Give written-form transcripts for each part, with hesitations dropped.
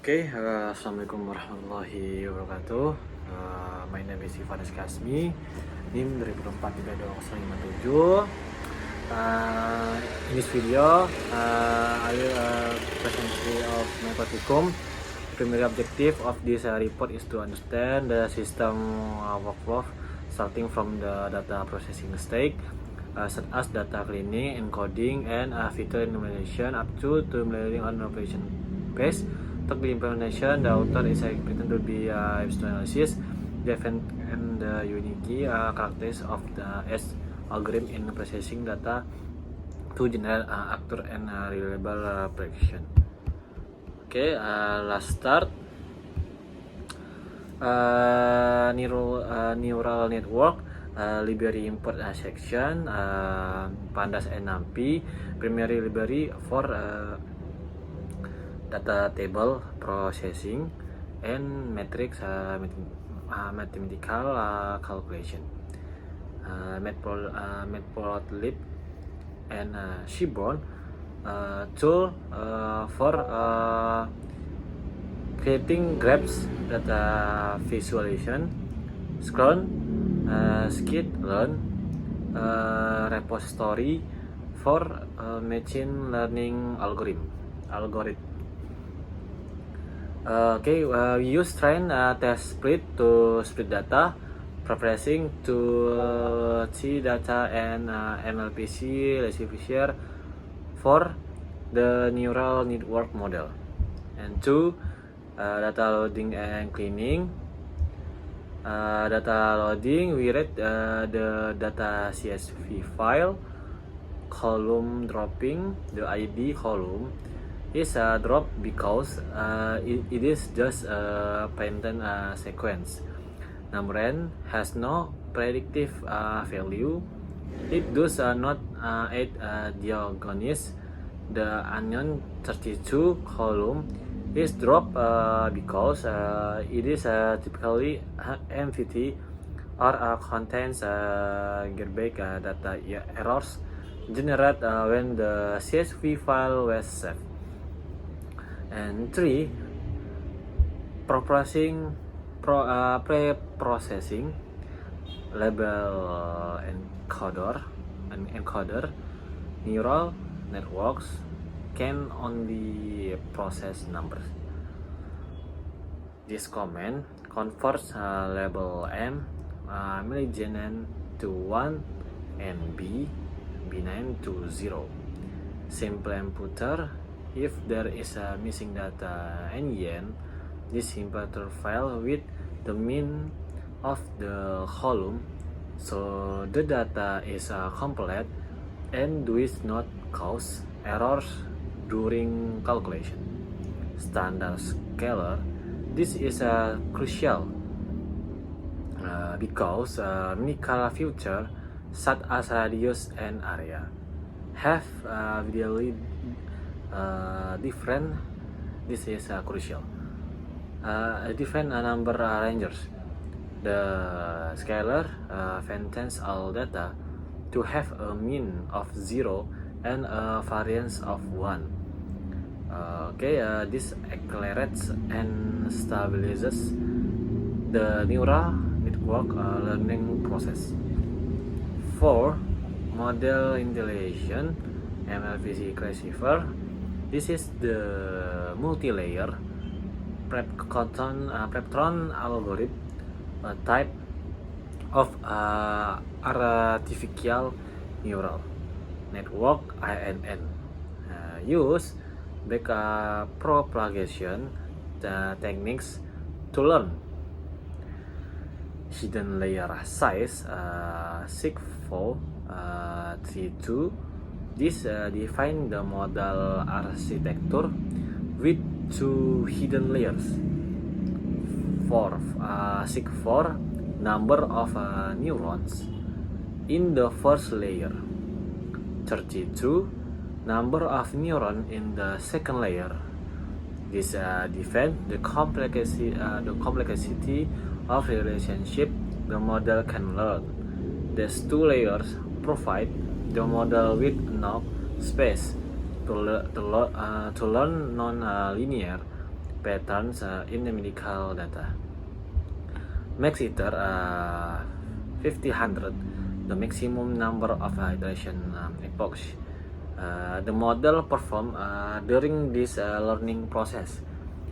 Assalamualaikum warahmatullahi wabarakatuh. My name is Ivanis Kasmi, NIM 2004-32057. In this video, I will present of my practicum. Primary objective of this report is to understand the system workflow starting from the data processing stage, such as data cleaning, encoding, and feature enumeration up to learning on operation base. For the implementation, the author is expected to be analysis, define and the unique characteristics of the S algorithm in processing data to generate accurate and reliable prediction. Let's start. Neural network library import section, pandas and numpy, primary library for data table processing and matrix mathematical calculation, matplotlib and Seaborn tool for creating graphs, data visualization, scroll, skitlearn, repository for machine learning algorithm. We use train test split to split data, preprocessing to see data and MLPC receiver for the neural network model. And two, data loading and cleaning. Data loading, we read the data CSV file. Column dropping, the ID column is dropped because it is just a pattern sequence. Number n has no predictive value. It does not add diagonals. The unknown 32 column is dropped because it is typically empty or contains garbage data errors generated when the CSV file was saved. And three, pre-processing label encoder. Neural networks can only process numbers. This command converts label M Meligenan to 1 and B9 to 0. Simple imputer. If there is a missing data n, this imputer file with the mean of the column, so the data is complete and does not cause errors during calculation. Standard scalar. This is crucial because mechanical features such as radius and area have visually different. This is crucial. Different number ranges. The scalar maintains all data to have a mean of 0 and a variance of 1. This accelerates and stabilizes the neural network learning process. 4. Model intelligence MLPC classifier. This is the multi-layer Preptron algorithm, a type of artificial neural network (ANN), use backpropagation techniques to learn hidden layer size SIG432. This defines the model architecture with two hidden layers. 4. SIG4, number of neurons in the first layer. 32, number of neurons in the second layer. This defines the complexity of relationship the model can learn. These two layers provide the model with enough space to learn non-linear patterns in the medical data. Max iter 50 the maximum number of iteration epochs. The model perform during this learning process.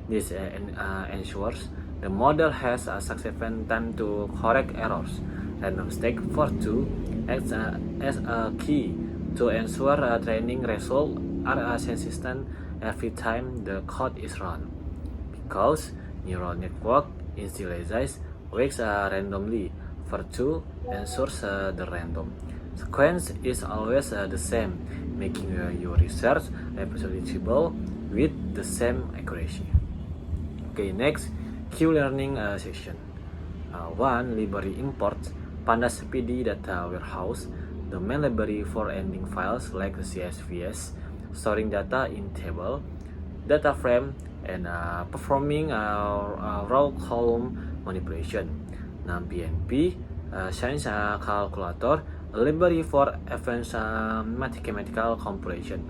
This ensures the model has a sufficient time to correct errors and mistake for two as a key to ensure training results are consistent every time the code is run. Because neural network initializes weights randomly for two ensures the random sequence is always the same, making your research reproducible with the same accuracy. Okay, next Q-learning section. One library imports Pandas PD data warehouse, the main library for ending files like CSVs, storing data in table, data frame, and performing row column manipulation. PNP Science Calculator, a library for advanced mathematical computation,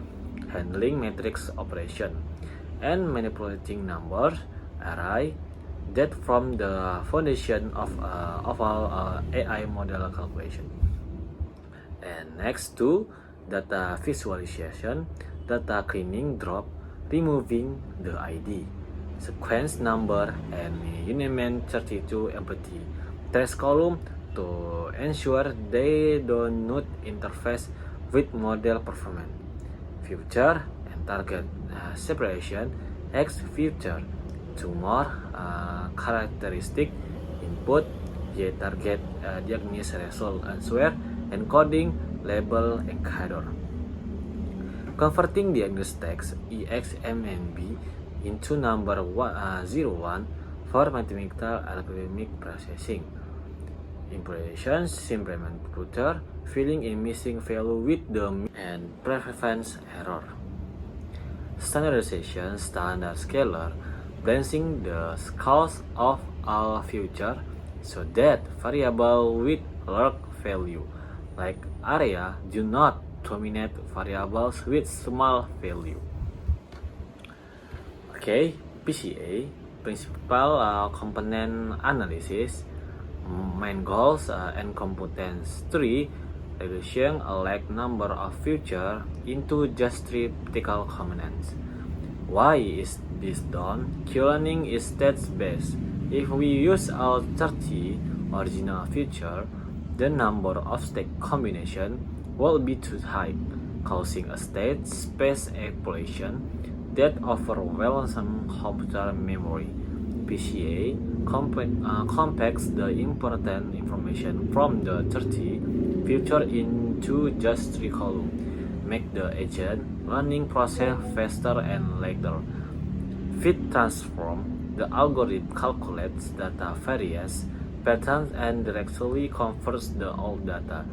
handling matrix operation, and manipulating numbers, array, that from the foundation of all AI model calculation. And next to data visualization, data cleaning, drop, removing the ID, sequence number, and Uniman 32 empty trace column to ensure they do not interface with model performance. Future and target separation, X future to more characteristic input, Y target diagnosis result answer, encoding label encoder. Converting diagnostic text EXMNB into number 01 for mathematical algorithmic processing. Implementation implement computer filling in missing value with the and prevents error. Standardization standard scalar balancing the scales of all future so that variable with large value like area do not dominate variables with small value. Okay, PCA principal component analysis, main goals and competence 3, reducing a large number of features into just 3 critical components. Why is this done? Q-learning is state-based. If we use all 30 original features, the number of state combinations will be too high, causing a state space exploration that overwhelms computer memory. PCA compacts the important information from the 30 features into just 3 columns, make the agent learning process faster and lighter. Fit transform, the algorithm calculates data various patterns and directly converts the old data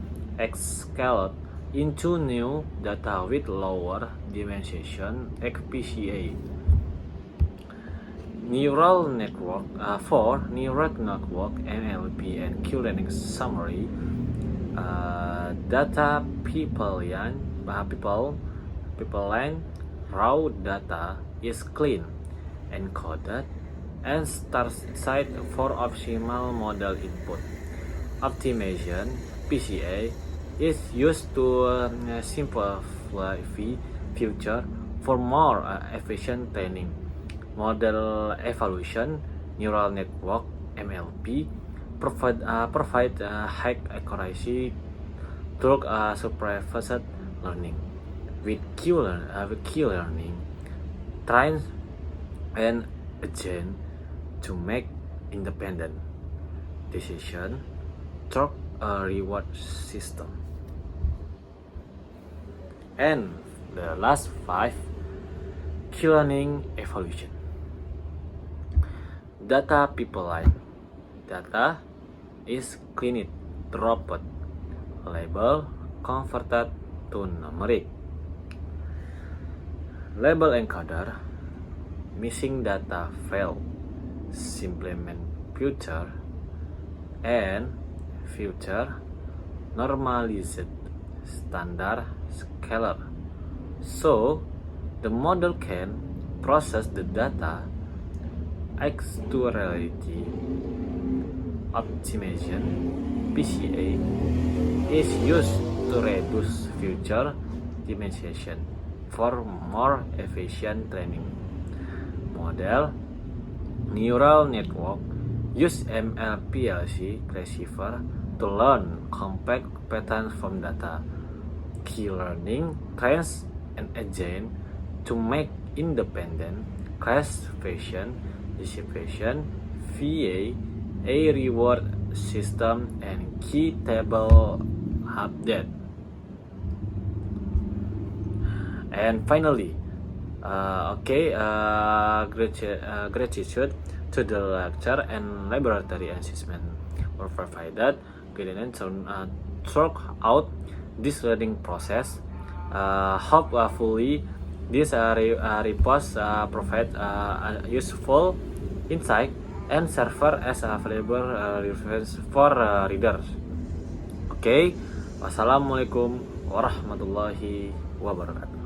scaled into new data with lower dimension XPCA. Neural network for neural network NLP and Q-learning summary data pipeline raw data is clean, encoded, and started for optimal model input. Optimization PCA is used to simplify future for more efficient training. Model evaluation, neural network (MLP) provide high accuracy through supervised learning. With Q-learning, train an agent to make independent decision through a reward system. And the last 5, Q-learning evolution. Data pipeline. Data is cleaned, dropped, labeled, converted to numeric. Label encoder, missing data failed, supplement future, and future normalized standard scalar. So the model can process the data X2 Reality Optimization (PCA) is used to reduce feature optimization for more efficient training. Model neural network use MLPLC receiver to learn complex patterns from data. Key learning trains an agent to make independent classification, decipheration via a reward system and key table update. And finally, gratitude to the lecture and laboratory assessment were provided guidance throughout this learning process. Hopefully, this reports provide useful insight and serve as a valuable reference for readers. Wassalamualaikum warahmatullahi wabarakatuh.